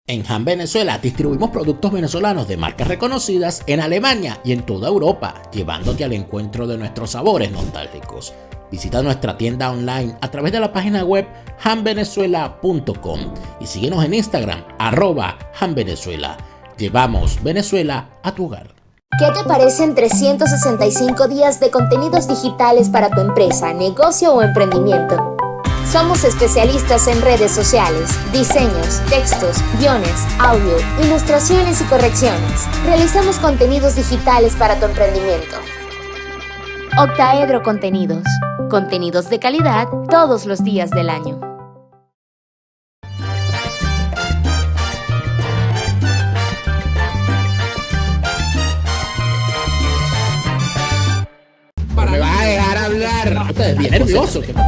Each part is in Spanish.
En Han Venezuela distribuimos productos venezolanos de marcas reconocidas en Alemania y en toda Europa, llevándote al encuentro de nuestros sabores nostálgicos. Visita nuestra tienda online a través de la página web hanvenezuela.com y síguenos en Instagram, @hanvenezuela. Llevamos Venezuela a tu hogar. ¿Qué te parecen 365 días de contenidos digitales para tu empresa, negocio o emprendimiento? Somos especialistas en redes sociales, diseños, textos, guiones, audio, ilustraciones y correcciones. Realizamos contenidos digitales para tu emprendimiento. Octaedro Contenidos. Contenidos de calidad todos los días del año. Me vas a dejar hablar. No, te bien nervioso. Que me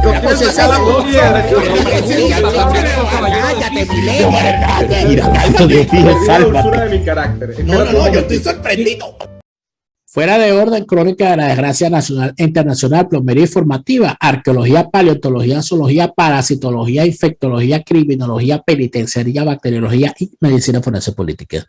No, yo estoy sorprendido. Fuera de orden, crónica de la desgracia nacional e internacional, plomería informativa, arqueología, paleontología, zoología, parasitología, infectología, criminología, penitenciaría, bacteriología y medicina forense política.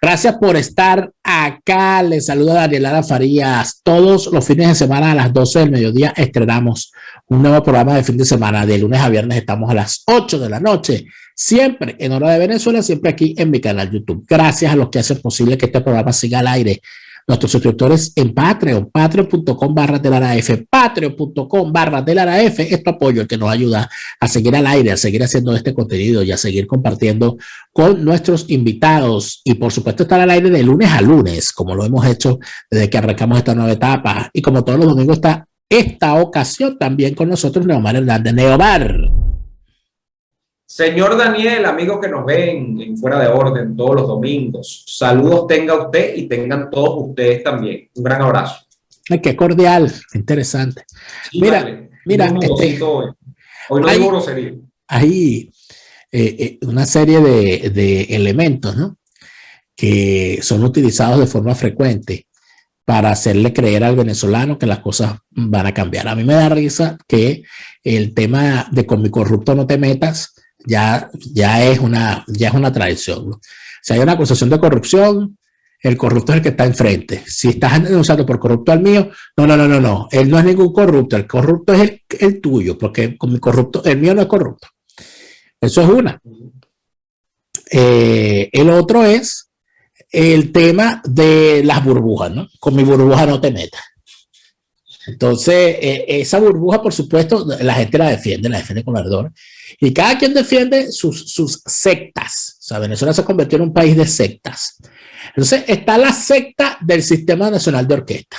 Gracias por estar acá. Les saluda Daniela Farías. Todos los fines de semana a las 12 del mediodía estrenamos un nuevo programa de fin de semana. De lunes a viernes estamos a las 8 de la noche, siempre en hora de Venezuela, siempre aquí en mi canal YouTube. Gracias a los que hacen posible que este programa siga al aire. Nuestros suscriptores en Patreon, patreon.com/telaraf, patreon.com/telaraf, es tu apoyo el que nos ayuda a seguir al aire, a seguir haciendo este contenido y a seguir compartiendo con nuestros invitados y por supuesto estar al aire de lunes a lunes, como lo hemos hecho desde que arrancamos esta nueva etapa y como todos los domingos está esta ocasión también con nosotros Neomar Hernández. Neomar. Señor Daniel, amigo que nos ven en Fuera de Orden todos los domingos, saludos tenga usted y tengan todos ustedes también. Un gran abrazo. Ay, qué cordial, interesante. Sí, mira, vale. Mira, hoy no hay grosería. Hay una serie de elementos, ¿no?, que son utilizados de forma frecuente para hacerle creer al venezolano que las cosas van a cambiar. A mí me da risa que el tema de con mi corrupto no te metas ya es una tradición, ¿no? Si hay una acusación de corrupción, el corrupto es el que está enfrente. Si estás denunciando por corrupto al mío, no. Él no es ningún corrupto. El corrupto es el tuyo, porque con mi corrupto, el mío no es corrupto. Eso es una. El otro es el tema de las burbujas, ¿no? Con mi burbuja no te metas. Entonces, esa burbuja, por supuesto, la gente la defiende con ardor. Y cada quien defiende sus sectas. O sea, Venezuela se convirtió en un país de sectas. Entonces, está la secta del Sistema Nacional de Orquesta.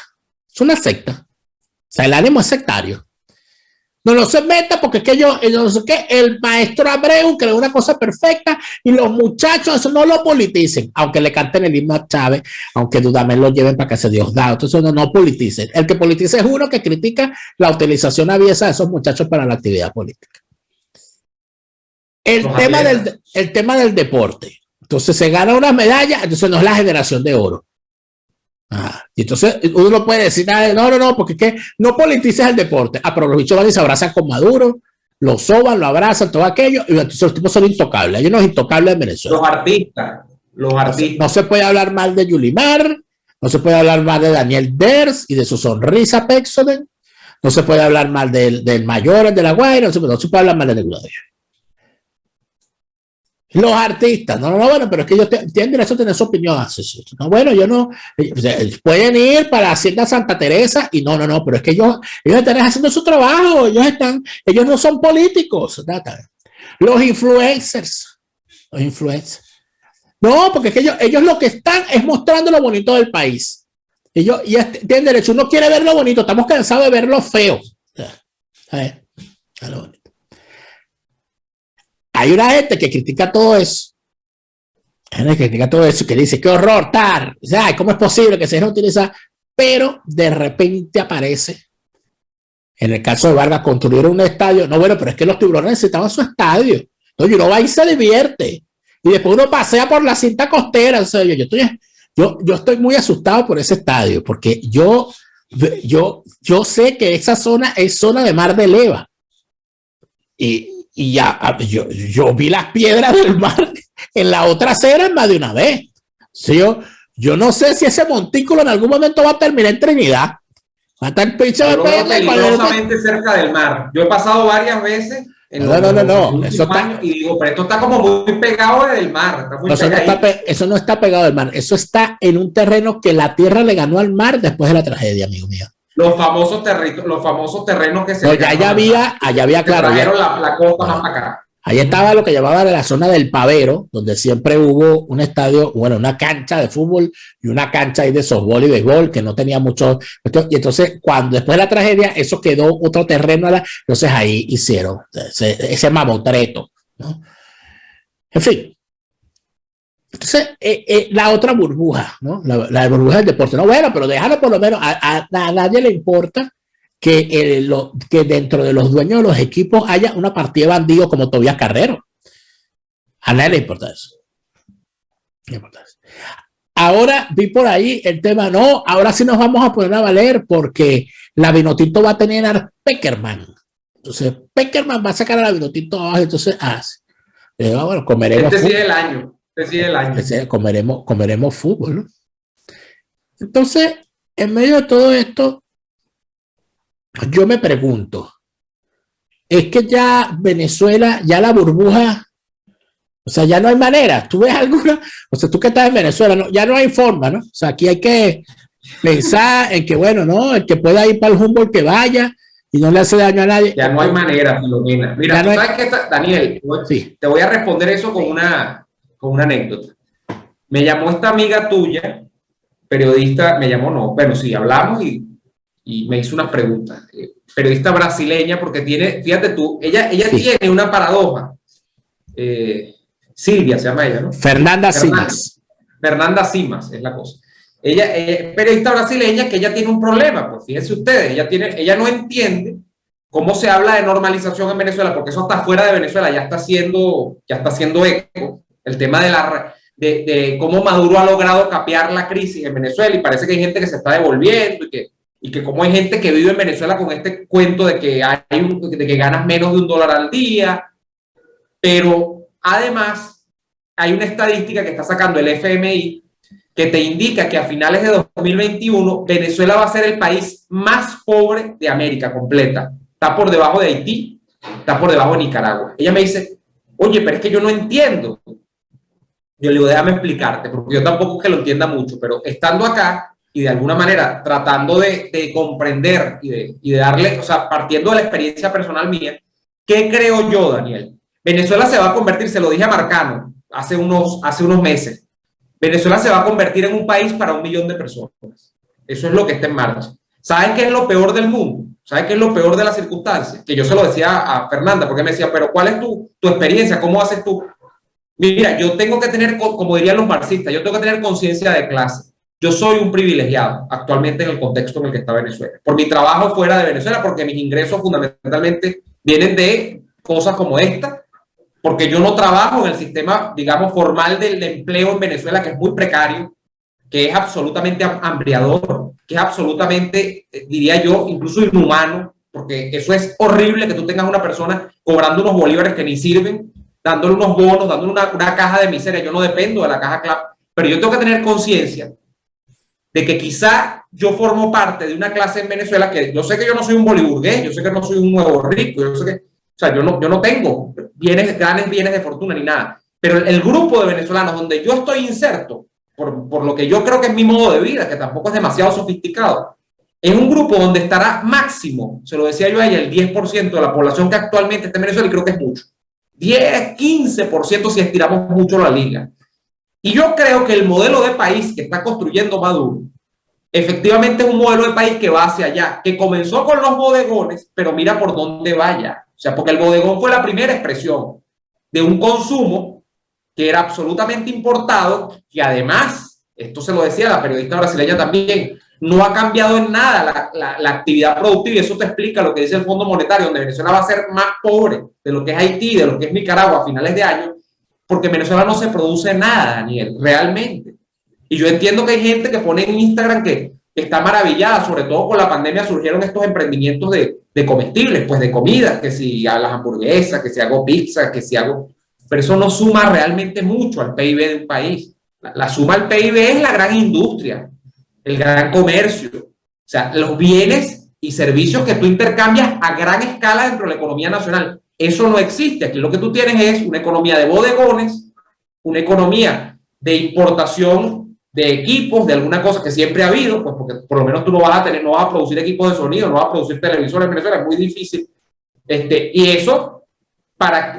Es una secta. O sea, el ánimo es sectario. No se meta porque es que yo no sé qué, el maestro Abreu creó una cosa perfecta y los muchachos eso no lo politicen, aunque le canten el himno a Chávez, aunque Dudamel lo lleven para que se Dios da. Entonces no politicen. El que politice es uno que critica la utilización aviesa de esos muchachos para la actividad política. El tema del deporte. Entonces se gana una medalla, entonces no es la generación de oro. Y entonces uno no puede decir nada, no, porque es que no politices el deporte. Pero los bichos van y se abrazan con Maduro, lo soban, lo abrazan, todo aquello, y entonces los tipos son intocables. Ellos no es intocable en Venezuela. Los artistas. No se puede hablar mal de Yulimar, no se puede hablar mal de Daniel Ders y de su sonrisa Pexoden, no se puede hablar mal del mayor de La Guaira, no se puede hablar mal de ninguno de ellos. Los artistas, bueno, pero es que ellos tienen derecho a tener su opinión. No, bueno, yo no, pueden ir para la Hacienda Santa Teresa y no, pero es que ellos están haciendo su trabajo, ellos no son políticos. Los influencers. No, porque es que ellos lo que están es mostrando lo bonito del país. Ellos tienen derecho, uno quiere ver lo bonito, estamos cansados de ver lo feo. Lo bonito. Hay una gente que critica todo eso. Que dice, qué horror, ¿cómo es posible que se deje utilizar? Pero de repente aparece, en el caso de Vargas, construyeron un estadio. No, bueno, pero es que los tiburones necesitaban su estadio. Entonces uno va y se divierte. Y después uno pasea por la cinta costera. O sea, yo estoy muy asustado por ese estadio, porque yo sé que esa zona es zona de mar de leva. Y ya yo vi las piedras del mar en la otra acera más de una vez. ¿Sí? Yo no sé si ese montículo en algún momento va a terminar en Trinidad. Va a estar el pinche de peligrosamente cerca del mar. Yo he pasado varias veces en no. Eso está, y digo, pero esto está como muy pegado del mar. Eso no está pegado del mar. Eso está en un terreno que la tierra le ganó al mar después de la tragedia, amigo mío. Los famosos terrenos que se... No, allá había, claro. Trajeron la costa más acá. Ahí estaba lo que llamaba la zona del Pavero, donde siempre hubo un estadio, bueno, una cancha de fútbol y una cancha ahí de softball y béisbol que no tenía mucho. Y entonces, después de la tragedia, eso quedó otro terreno. Entonces ahí hicieron ese mamotreto, ¿no? En fin. Entonces, la otra burbuja, ¿no? La burbuja del deporte. No, bueno, pero déjalo por lo menos. A nadie le importa que dentro de los dueños de los equipos haya una partida de bandidos como Tobías Carrero. A nadie le importa eso. Ahora vi por ahí el tema, no, ahora sí nos vamos a poner a valer porque la Vinotinto va a tener a Peckerman. Entonces, Peckerman va a sacar a la Vinotinto abajo, entonces, bueno, comeremos fútbol. Sigue el año. Comeremos fútbol, ¿no? Entonces, en medio de todo esto, yo me pregunto, es que ya Venezuela, ya la burbuja, o sea, ya no hay manera. ¿Tú ves alguna? O sea, tú que estás en Venezuela, ya no hay forma, ¿no? O sea, aquí hay que pensar en que, bueno, ¿no? El que pueda ir para el Humboldt que vaya y no le hace daño a nadie. Ya no hay manera, Filomena. Mira, ¿tú sabes qué, Daniel? Sí. Te voy a responder eso con una anécdota. Me llamó esta amiga tuya, periodista, bueno, sí, hablamos y me hizo unas preguntas. Periodista brasileña, porque fíjate tú, ella tiene una paradoja. Silvia se llama ella, ¿no? Fernanda Simas. Fernanda Simas es la cosa. Ella es periodista brasileña que ella tiene un problema, pues fíjense ustedes, ella no entiende cómo se habla de normalización en Venezuela, porque eso hasta fuera de Venezuela ya está haciendo eco. El tema de cómo Maduro ha logrado capear la crisis en Venezuela, y parece que hay gente que se está devolviendo y que como hay gente que vive en Venezuela con este cuento de que de que ganas menos de $1 al día, pero además hay una estadística que está sacando el FMI que te indica que a finales de 2021 Venezuela va a ser el país más pobre de América completa. Está por debajo de Haití, está por debajo de Nicaragua. Ella me dice, oye, pero es que yo no entiendo. Yo le digo, déjame explicarte, porque yo tampoco es que lo entienda mucho, pero estando acá y de alguna manera tratando de comprender y de darle, o sea, partiendo de la experiencia personal mía, ¿qué creo yo, Daniel? Venezuela se va a convertir, se lo dije a Marcano hace unos meses, Venezuela se va a convertir en un país para 1 millón de personas. Eso es lo que está en marcha. ¿Saben qué es lo peor del mundo? ¿Saben qué es lo peor de las circunstancias? Que yo se lo decía a Fernanda, porque me decía, pero ¿cuál es tu experiencia? ¿Cómo haces tú? Mira, yo tengo que tener, como dirían los marxistas, yo tengo que tener conciencia de clase. Yo soy un privilegiado actualmente en el contexto en el que está Venezuela. Por mi trabajo fuera de Venezuela, porque mis ingresos fundamentalmente vienen de cosas como esta, porque yo no trabajo en el sistema, digamos, formal del empleo en Venezuela, que es muy precario, que es absolutamente hambriador, que es absolutamente, diría yo, incluso inhumano, porque eso es horrible que tú tengas una persona cobrando unos bolívares que ni sirven, dándole unos bonos, dándole una caja de miseria. Yo no dependo de la caja CLAP, pero yo tengo que tener conciencia de que quizá yo formo parte de una clase en Venezuela que yo sé que yo no soy un boliburgués, yo sé que no soy un nuevo rico, yo sé que, o sea, yo no tengo grandes bienes de fortuna ni nada, pero el grupo de venezolanos donde yo estoy inserto, por lo que yo creo que es mi modo de vida, que tampoco es demasiado sofisticado, es un grupo donde estará máximo, se lo decía yo a ella, el 10% de la población que actualmente está en Venezuela, y creo que es mucho. 10, 15% si estiramos mucho la liga. Y yo creo que el modelo de país que está construyendo Maduro efectivamente es un modelo de país que va hacia allá, que comenzó con los bodegones, pero mira por dónde vaya. O sea, porque el bodegón fue la primera expresión de un consumo que era absolutamente importado, y además, esto se lo decía la periodista brasileña también, no ha cambiado en nada la actividad productiva, y eso te explica lo que dice el Fondo Monetario, donde Venezuela va a ser más pobre de lo que es Haití, de lo que es Nicaragua a finales de año, porque en Venezuela no se produce nada, Daniel, realmente. Y yo entiendo que hay gente que pone en Instagram que está maravillada, sobre todo con la pandemia surgieron estos emprendimientos de comestibles, pues de comida, que si a las hamburguesas, que si hago pizza, que si hago... pero eso no suma realmente mucho al PIB de un país. La suma al PIB es la gran industria, el gran comercio, o sea, los bienes y servicios que tú intercambias a gran escala dentro de la economía nacional. Eso no existe. Aquí lo que tú tienes es una economía de bodegones, una economía de importación de equipos, de alguna cosa que siempre ha habido, pues porque por lo menos tú no vas a producir equipos de sonido, no vas a producir televisores en Venezuela, es muy difícil. Y eso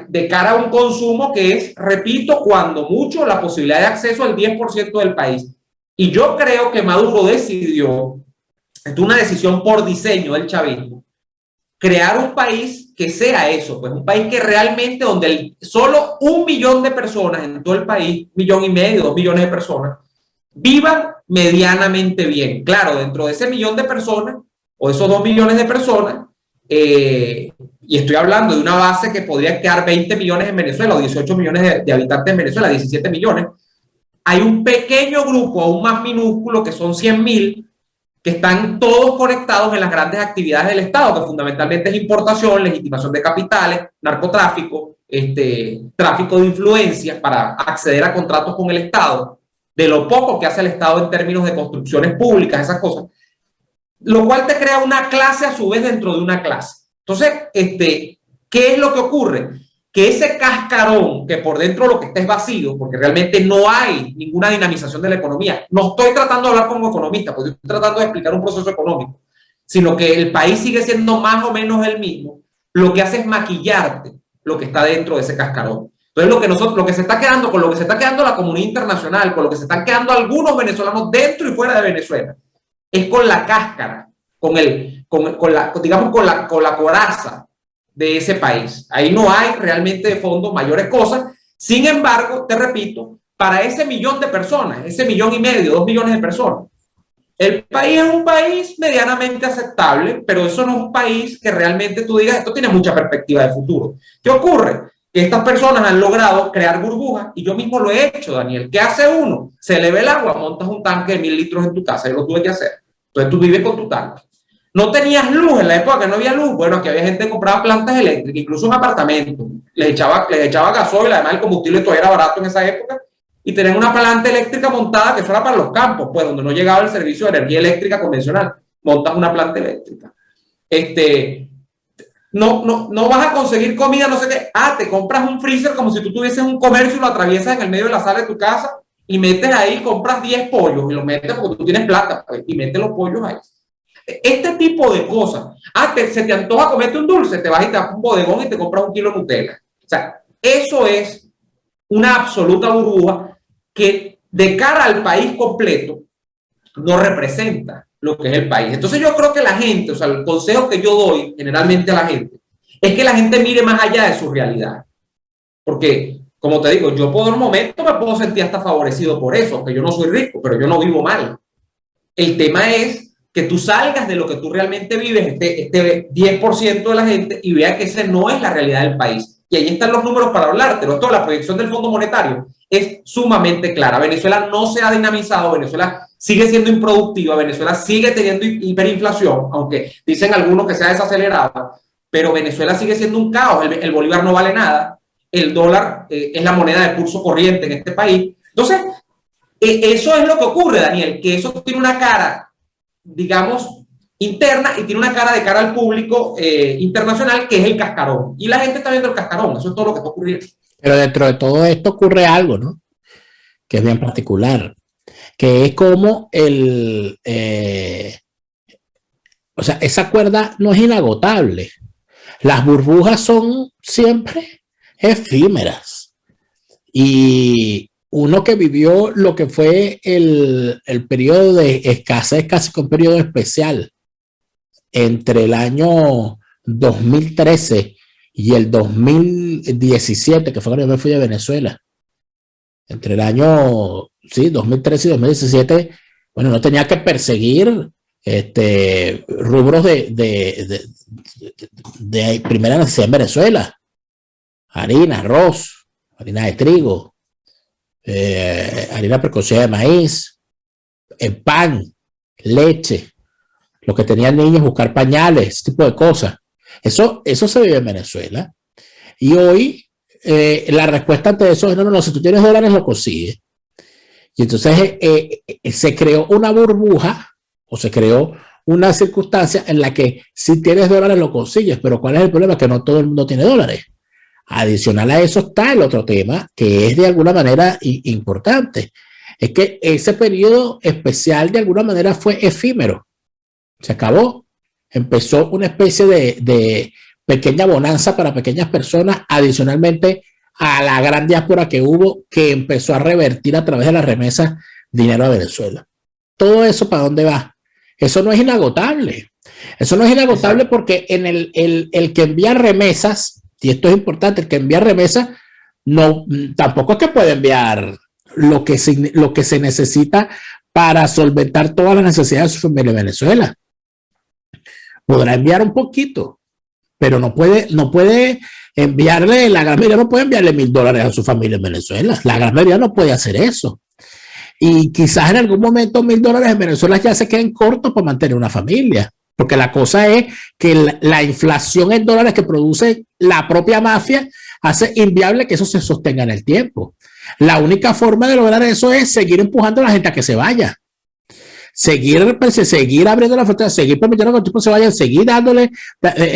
de cara a un consumo que es, repito, cuando mucho, la posibilidad de acceso al 10% del país. Y yo creo que Maduro decidió, es una decisión por diseño del chavismo, crear un país que sea eso, pues un país que realmente donde solo 1 millón de personas en todo el país, 1,5 millones, 2 millones de personas, vivan medianamente bien. Claro, dentro de ese 1 millón de personas, o esos 2 millones de personas, y estoy hablando de una base que podría quedar 20 millones en Venezuela, o 18 millones de habitantes en Venezuela, 17 millones, hay un pequeño grupo, aún más minúsculo, que son 100.000, que están todos conectados en las grandes actividades del Estado, que fundamentalmente es importación, legitimación de capitales, narcotráfico, tráfico de influencias para acceder a contratos con el Estado, de lo poco que hace el Estado en términos de construcciones públicas, esas cosas, lo cual te crea una clase a su vez dentro de una clase. Entonces, ¿qué es lo que ocurre? Que ese cascarón, que por dentro lo que está es vacío, porque realmente no hay ninguna dinamización de la economía. No estoy tratando de hablar como economista, porque estoy tratando de explicar un proceso económico, sino que el país sigue siendo más o menos el mismo. Lo que hace es maquillarte lo que está dentro de ese cascarón. Entonces, lo que se está quedando, con lo que se está quedando la comunidad internacional, con lo que se están quedando algunos venezolanos dentro y fuera de Venezuela, es con la cáscara, con la coraza de ese país. Ahí no hay realmente de fondo mayores cosas. Sin embargo, te repito, para ese 1 millón de personas, ese 1,5 millones, 2 millones de personas, el país es un país medianamente aceptable, pero eso no es un país que realmente tú digas, esto tiene mucha perspectiva de futuro. ¿Qué ocurre? Que estas personas han logrado crear burbujas, y yo mismo lo he hecho, Daniel. ¿Qué hace uno? Se le ve el agua, montas un tanque de 1.000 litros en tu casa, yo lo tuve que hacer. Entonces tú vives con tu tanque. No tenías luz en la época que no había luz. Bueno, aquí había gente que compraba plantas eléctricas, incluso un apartamento. Les echaba gasoil, además el combustible todavía era barato en esa época. Y tenían una planta eléctrica montada que fuera para los campos, pues donde no llegaba el servicio de energía eléctrica convencional. Montas una planta eléctrica. No vas a conseguir comida, no sé qué. Te compras un freezer como si tú tuvieses un comercio y lo atraviesas en el medio de la sala de tu casa y metes ahí, compras 10 pollos y los metes porque tú tienes plata, pues, y metes los pollos ahí. Este tipo de cosas. Se te antoja comerte un dulce, te vas y te vas a un bodegón y te compras 1 kilo de Nutella. O sea, eso es una absoluta burbuja que de cara al país completo no representa lo que es el país. Entonces yo creo que la gente, o sea, el consejo que yo doy generalmente a la gente, es que la gente mire más allá de su realidad. Porque, como te digo, yo por un momento me puedo sentir hasta favorecido por eso, aunque yo no soy rico, pero yo no vivo mal. El tema es que tú salgas de lo que tú realmente vives, este 10% de la gente, y vea que esa no es la realidad del país. Y ahí están los números para hablártelo. Esto, la proyección del Fondo Monetario es sumamente clara. Venezuela no se ha dinamizado, Venezuela sigue siendo improductiva, Venezuela sigue teniendo hiperinflación, aunque dicen algunos que se ha desacelerado, pero Venezuela sigue siendo un caos. El bolívar no vale nada, el dólar es la moneda de curso corriente en este país. Entonces, eso es lo que ocurre, Daniel, que eso tiene una cara, digamos, interna, y tiene una cara de cara al público internacional, que es el cascarón. Y la gente está viendo el cascarón, eso es todo lo que está ocurriendo. Pero dentro de todo esto ocurre algo, ¿no? Que es bien particular, que es como o sea, esa cuerda no es inagotable. Las burbujas son siempre efímeras. Y uno que vivió lo que fue el periodo de escasez, casi con periodo especial, entre el año 2013 y el 2017, que fue cuando yo me fui de Venezuela, entre el año 2013 y 2017, bueno, no tenía que perseguir rubros de primera necesidad en Venezuela: harina, arroz, harina de trigo, harina precocida de maíz, pan, leche. Lo que tenían niños, buscar pañales, ese tipo de cosas. Eso se vive en Venezuela. Y hoy la respuesta ante eso es, no, si tú tienes dólares lo consigues. Y entonces se creó una burbuja o se creó una circunstancia en la que si tienes dólares lo consigues, pero ¿cuál es el problema? Que no todo el mundo tiene dólares. Adicional a eso está el otro tema que es de alguna manera importante. Es que ese periodo especial de alguna manera fue efímero. Se acabó. Empezó una especie de pequeña bonanza para pequeñas personas, adicionalmente a la gran diáspora que hubo, que empezó a revertir a través de las remesas dinero a Venezuela. Todo eso, ¿para dónde va? Eso no es inagotable. Eso no es inagotable. Exacto. Porque en el que envía remesas, y esto es importante, el que envía remesas no, tampoco es que puede enviar lo que se necesita para solventar todas las necesidades de su familia en Venezuela. Podrá enviar un poquito, pero no puede enviarle, la gran mayoría no puede enviarle $1,000 a su familia en Venezuela. La gran mayoría no puede hacer eso. Y quizás en algún momento $1,000 en Venezuela ya se queden cortos para mantener una familia. Porque la cosa es que la inflación en dólares que produce la propia mafia hace inviable que eso se sostenga en el tiempo. La única forma de lograr eso es seguir empujando a la gente a que se vaya. Seguir abriendo la frontera, seguir permitiendo que los tipos se vayan, seguir dándole,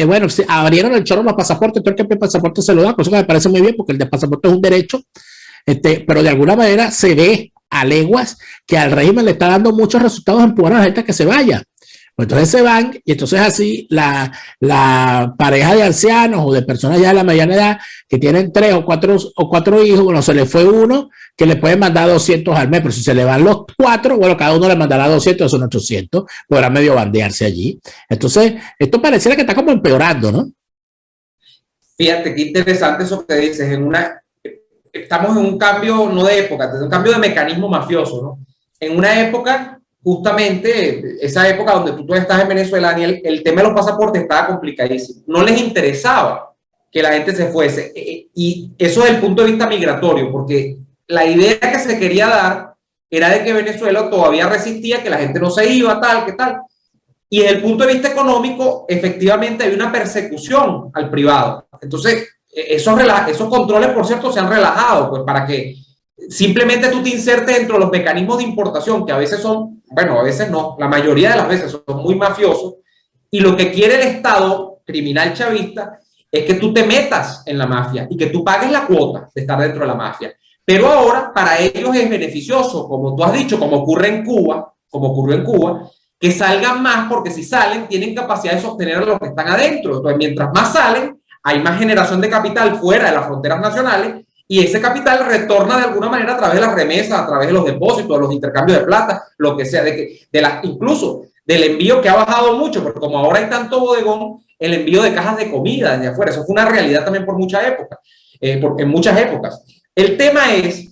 bueno, abrieron el chorro los pasaportes, todo el que el pasaporte se lo da, cosa que me parece muy bien porque el de pasaporte es un derecho, pero de alguna manera se ve a leguas que al régimen le está dando muchos resultados empujar a la gente a que se vaya. Entonces se van y entonces así la pareja de ancianos o de personas ya de la mediana edad que tienen 3 o 4 hijos, bueno, se le fue uno que le pueden mandar 200 al mes, pero si se le van los 4, bueno, cada uno le mandará 200, son 800, podrá medio bandearse allí. Entonces, esto pareciera que está como empeorando, ¿no? Fíjate, qué interesante eso que dices. Estamos en un cambio, no de época, es un cambio de mecanismo mafioso, ¿no? En una época, justamente esa época donde tú estás en Venezuela, Daniel, el tema de los pasaportes estaba complicadísimo. No les interesaba que la gente se fuese. Y eso desde el punto de vista migratorio, porque la idea que se quería dar era de que Venezuela todavía resistía, que la gente no se iba, tal, que tal. Y desde el punto de vista económico, efectivamente hay una persecución al privado. Entonces, esos controles, por cierto, se han relajado, pues para que simplemente tú te insertes dentro de los mecanismos de importación, que a veces son, bueno, a veces no, la mayoría de las veces son muy mafiosos, y lo que quiere el Estado criminal chavista es que tú te metas en la mafia y que tú pagues la cuota de estar dentro de la mafia. Pero ahora para ellos es beneficioso, como tú has dicho, como ocurrió en Cuba, que salgan más, porque si salen tienen capacidad de sostener a los que están adentro. Entonces, mientras más salen, hay más generación de capital fuera de las fronteras nacionales, y ese capital retorna de alguna manera a través de las remesas, a través de los depósitos, de los intercambios de plata, lo que sea, incluso del envío que ha bajado mucho, porque como ahora hay tanto bodegón, el envío de cajas de comida desde afuera, eso fue una realidad también por muchas épocas, en muchas épocas. El tema es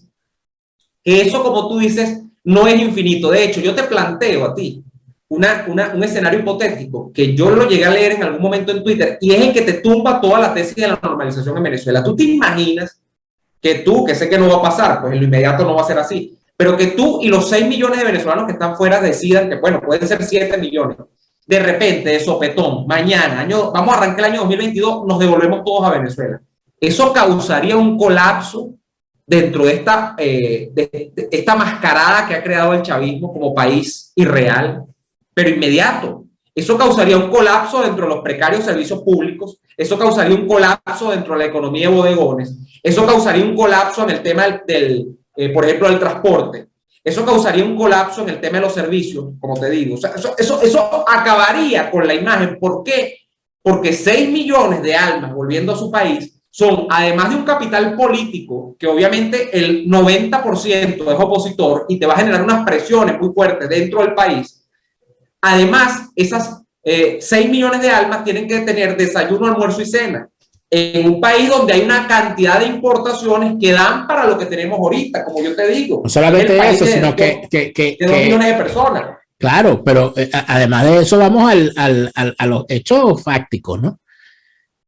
que eso, como tú dices, no es infinito. De hecho, yo te planteo a ti un escenario hipotético que yo lo llegué a leer en algún momento en Twitter, y es el que te tumba toda la tesis de la normalización en Venezuela. ¿Tú te imaginas que tú, que sé que no va a pasar, pues en lo inmediato no va a ser así, pero que tú y los 6 millones de venezolanos que están fuera decidan que, bueno, pueden ser 7 millones, de repente, de sopetón, mañana, vamos a arrancar el año 2022, nos devolvemos todos a Venezuela? Eso causaría un colapso dentro de esta mascarada que ha creado el chavismo como país irreal, pero inmediato. Eso causaría un colapso dentro de los precarios servicios públicos, eso causaría un colapso dentro de la economía de bodegones, eso causaría un colapso en el tema por ejemplo, del transporte, eso causaría un colapso en el tema de los servicios, como te digo. O sea, eso acabaría con la imagen. ¿Por qué? Porque 6 millones de almas volviendo a su país son, además de un capital político, que obviamente el 90% es opositor y te va a generar unas presiones muy fuertes dentro del país. Además, esas 6 millones de almas tienen que tener desayuno, almuerzo y cena en un país donde hay una cantidad de importaciones que dan para lo que tenemos ahorita, como yo te digo. No solamente eso, sino que 2 millones de personas. Claro, pero además de eso vamos a los hechos fácticos, ¿no?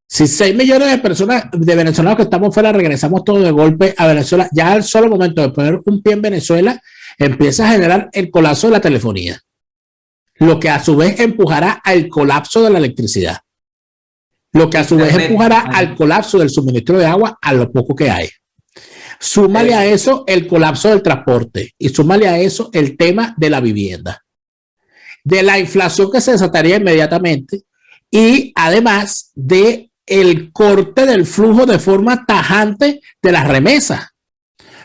Si 6 millones de personas, de venezolanos que estamos fuera, regresamos todos de golpe a Venezuela, ya al solo momento de poner un pie en Venezuela, empieza a generar el colapso de la telefonía, lo que a su vez empujará al colapso de la electricidad, lo que a su vez empujará al colapso del suministro de agua a lo poco que hay. Súmale a eso el colapso del transporte y súmale a eso el tema de la vivienda, de la inflación que se desataría inmediatamente y además de el corte del flujo de forma tajante de las remesas.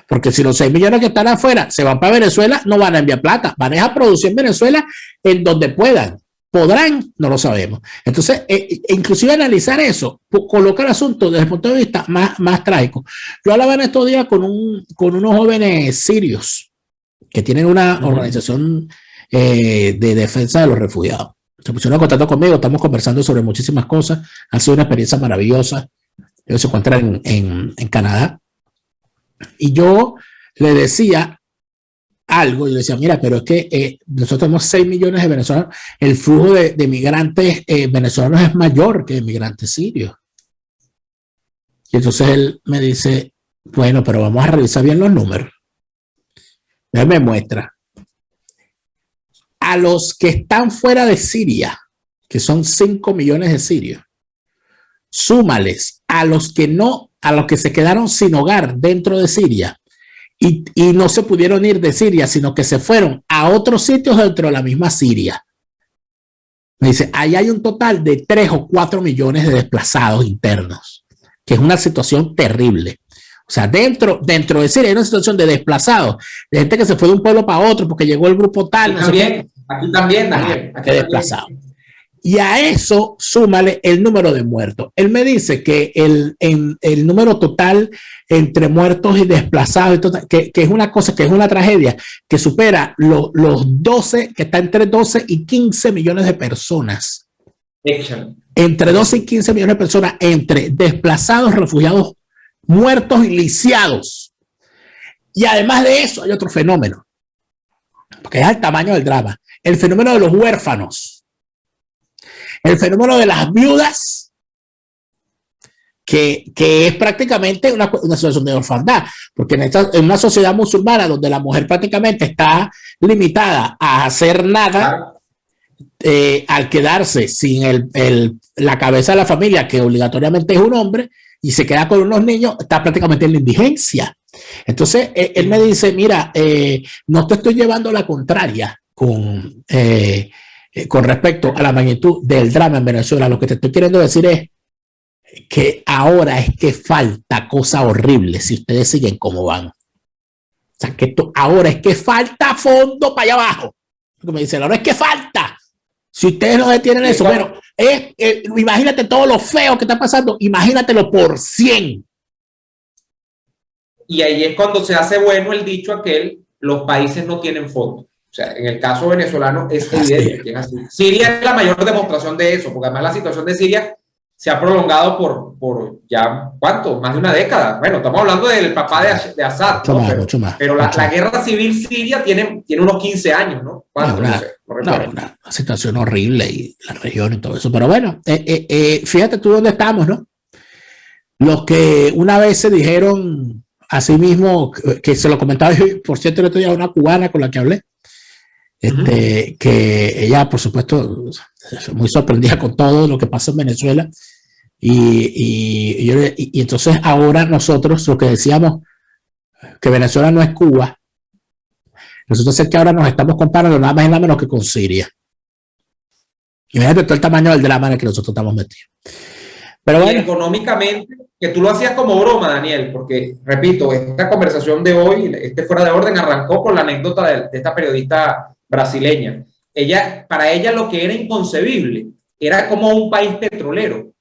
Porque si los 6 millones que están afuera se van para Venezuela, no van a enviar plata, van a producir en Venezuela en donde puedan. ¿Podrán? No lo sabemos. Entonces, inclusive analizar eso coloca el asunto desde el punto de vista más trágico. Yo hablaba en estos días con unos jóvenes sirios que tienen una organización de defensa de los refugiados. Se pusieron en contacto conmigo, estamos conversando sobre muchísimas cosas. Ha sido una experiencia maravillosa. Ellos se encuentran en Canadá. Y yo le decía algo, yo le decía, mira, pero es que nosotros tenemos 6 millones de venezolanos, el flujo de migrantes venezolanos es mayor que de migrantes sirios. Y entonces él me dice, bueno, pero vamos a revisar bien los números. Él me muestra. A los que están fuera de Siria, que son 5 millones de sirios, súmales a los que se quedaron sin hogar dentro de Siria y no se pudieron ir de Siria, sino que se fueron a otros sitios dentro de la misma Siria. Me dice, ahí hay un total de 3 o 4 millones de desplazados internos, que es una situación terrible. O sea, dentro de Siria hay una situación de desplazados, de gente que se fue de un pueblo para otro porque llegó el grupo tal. Aquí también, Daniel. Aquí desplazado. Y a eso súmale el número de muertos. Él me dice que el número total entre muertos y desplazados, que es una cosa, que es una tragedia, que supera los 12, que está entre 12 y 15 millones de personas. Entre 12 y 15 millones de personas, entre desplazados, refugiados, muertos y lisiados. Y además de eso hay otro fenómeno, porque es el tamaño del drama. El fenómeno de los huérfanos. El fenómeno de las viudas, que es prácticamente una situación de orfandad, porque en una sociedad musulmana donde la mujer prácticamente está limitada a hacer nada, al quedarse sin la cabeza de la familia, que obligatoriamente es un hombre, y se queda con unos niños, está prácticamente en la indigencia. Entonces, él me dice, mira, no te estoy llevando la contraria con respecto a la magnitud del drama en Venezuela. Lo que te estoy queriendo decir es que ahora es que falta cosa horrible si ustedes siguen como van. O sea, que ahora es que falta fondo para allá abajo. Como me dicen, ahora es que falta. Si ustedes no detienen eso, bueno, imagínate todo lo feo que está pasando, imagínatelo por 100. Y ahí es cuando se hace bueno el dicho aquel, los países no tienen fondo. O sea, en el caso venezolano es evidente que es así. Siria es la mayor demostración de eso, porque además la situación de Siria se ha prolongado por ya, ¿cuánto? Más de una década. Bueno, estamos hablando del papá de Assad, ¿no? Mucho más. Pero la guerra civil siria tiene unos 15 años, ¿no? Una situación horrible y la región y todo eso. Pero bueno, fíjate tú dónde estamos, ¿no? Los que una vez se dijeron a sí mismo, que se lo comentaba, por cierto, el otro día una cubana con la que hablé, que ella, por supuesto, muy sorprendida con todo lo que pasa en Venezuela. Y entonces ahora nosotros, lo que decíamos, que Venezuela no es Cuba, nosotros es que ahora nos estamos comparando nada más y nada menos que con Siria. Imagínate todo el tamaño del drama en el que nosotros estamos metidos. Pero bueno, económicamente, que tú lo hacías como broma, Daniel, porque, repito, esta conversación de hoy, fuera de orden, arrancó con la anécdota de esta periodista brasileña. Para ella lo que era inconcebible era como un país petrolero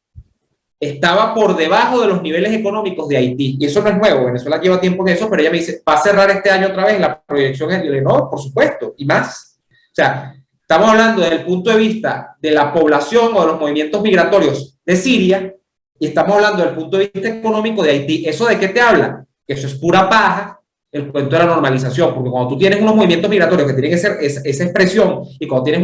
estaba por debajo de los niveles económicos de Haití. Y eso no es nuevo, Venezuela lleva tiempo en eso, pero ella me dice, ¿va a cerrar este año otra vez? La proyección es, no, por supuesto, y más. O sea, estamos hablando desde el punto de vista de la población o de los movimientos migratorios de Siria, y estamos hablando desde el punto de vista económico de Haití. ¿Eso de qué te habla? Que eso es pura paja, el cuento de la normalización, porque cuando tú tienes unos movimientos migratorios que tienen esa expresión, y cuando tienes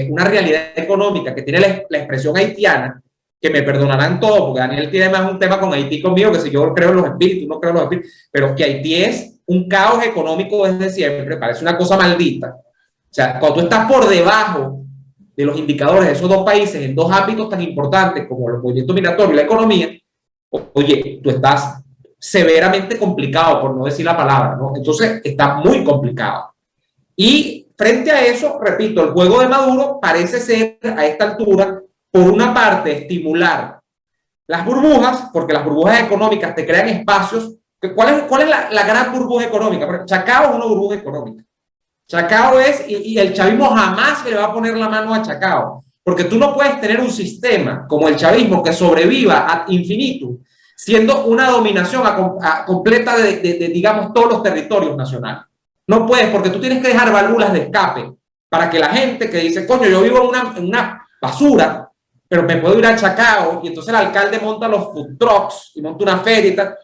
una realidad económica que tiene la expresión haitiana, que me perdonarán todos, porque Daniel tiene más un tema con Haití conmigo, que si yo creo en los espíritus, no creo en los espíritus, pero que Haití es un caos económico desde siempre, parece una cosa maldita. O sea, cuando tú estás por debajo de los indicadores de esos dos países en dos ámbitos tan importantes como los movimientos migratorios y la economía, oye, tú estás severamente complicado, por no decir la palabra, ¿no? Entonces, está muy complicado. Y frente a eso, repito, el juego de Maduro parece ser a esta altura, por una parte, estimular las burbujas, porque las burbujas económicas te crean espacios. ¿Cuál es la gran burbuja económica? Porque Chacao es una burbuja económica. Chacao es, y el chavismo jamás le va a poner la mano a Chacao, porque tú no puedes tener un sistema como el chavismo que sobreviva ad infinitum, siendo una dominación completa de, digamos, todos los territorios nacionales. No puedes, porque tú tienes que dejar válvulas de escape para que la gente que dice, coño, yo vivo en una basura, pero me puedo ir a Chacao, y entonces el alcalde monta los food trucks y monta una feria y tal.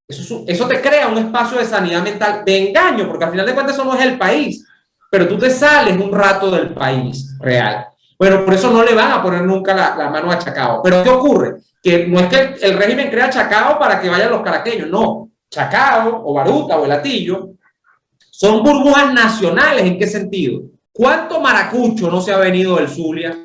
Eso te crea un espacio de sanidad mental, de engaño, porque al final de cuentas eso no es el país, pero tú te sales un rato del país real. Bueno, por eso no le van a poner nunca la mano a Chacao. Pero ¿qué ocurre? Que no es que el régimen crea Chacao para que vayan los caraqueños, no. Chacao o Baruta o El Hatillo son burbujas nacionales. ¿En qué sentido? ¿Cuánto maracucho no se ha venido del Zulia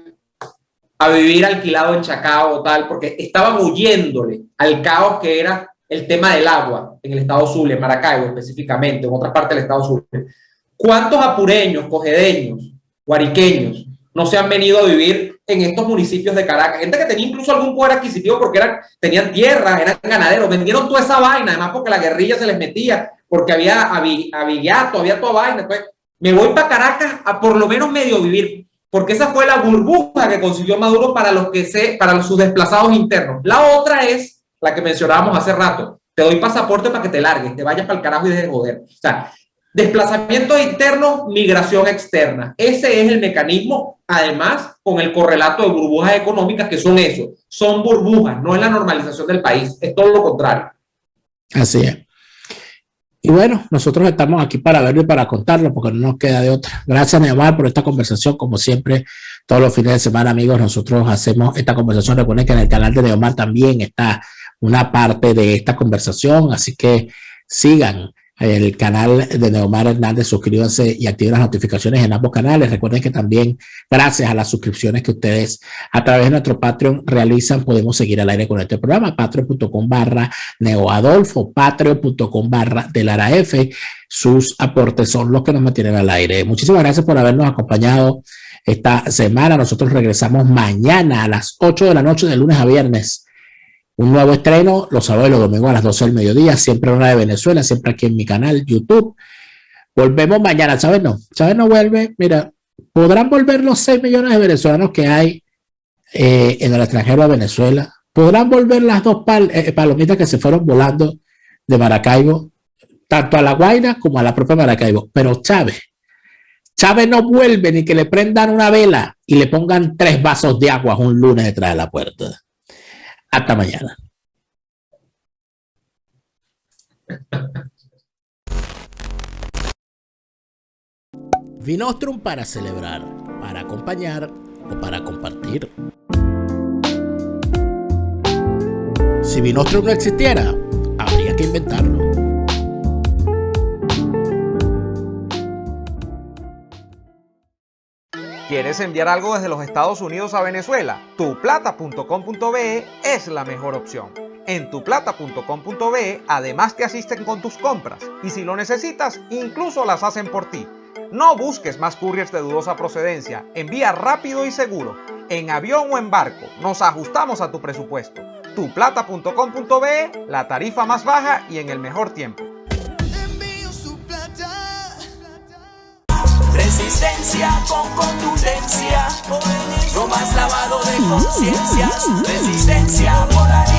a vivir alquilado en Chacao o tal? Porque estaban huyéndole al caos que era el tema del agua en el estado Zulia, en Maracaibo específicamente, en otras partes del estado Zulia. ¿Cuántos apureños, cojedeños, guariqueños no se han venido a vivir en estos municipios de Caracas? Gente que tenía incluso algún poder adquisitivo porque tenían tierras, eran ganaderos, vendieron toda esa vaina, además porque la guerrilla se les metía, porque había avillato, había toda vaina. Entonces, me voy para Caracas a por lo menos medio vivir, porque esa fue la burbuja que consiguió Maduro para sus desplazados internos. La otra es la que mencionábamos hace rato: te doy pasaporte para que te largues, te vayas para el carajo y dejes de joder. O sea, desplazamientos internos, migración externa. Ese es el mecanismo, además, con el correlato de burbujas económicas, que son eso, son burbujas, no es la normalización del país, es todo lo contrario. Así es. Y bueno, nosotros estamos aquí para verlo y para contarlo, porque no nos queda de otra. Gracias, Neomar, por esta conversación. Como siempre, todos los fines de semana, amigos, nosotros hacemos esta conversación. Recuerden que en el canal de Neomar también está una parte de esta conversación, así que sigan el canal de Neomar Hernández, suscríbanse y activen las notificaciones en ambos canales. Recuerden que también, gracias a las suscripciones que ustedes a través de nuestro Patreon realizan, podemos seguir al aire con este programa. Patreon.com/NeoAdolfo, Patreon.com/DeLaraF. Sus aportes son los que nos mantienen al aire. Muchísimas gracias por habernos acompañado esta semana. Nosotros regresamos mañana a las 8 de la noche, de lunes a viernes. Un nuevo estreno los sábados y los domingos a las 12 del mediodía, siempre hora de Venezuela, siempre aquí en mi canal YouTube. Volvemos mañana. Chávez no vuelve. Mira, podrán volver los 6 millones de venezolanos que hay en el extranjero a Venezuela. Podrán volver las dos palomitas que se fueron volando de Maracaibo, tanto a La Guaira como a la propia Maracaibo. Pero Chávez no vuelve ni que le prendan una vela y le pongan 3 vasos de agua un lunes detrás de la puerta. Hasta mañana. Vinostrum para celebrar, para acompañar o para compartir. Si Vinostrum no existiera, habría que inventarlo. ¿Quieres enviar algo desde los Estados Unidos a Venezuela? Tuplata.com.be es la mejor opción. En tuplata.com.be además te asisten con tus compras y si lo necesitas, incluso las hacen por ti. No busques más couriers de dudosa procedencia, envía rápido y seguro. En avión o en barco, nos ajustamos a tu presupuesto. Tuplata.com.be, la tarifa más baja y en el mejor tiempo. Resistencia con contundencia, no más lavado de conciencias. Resistencia por ahí.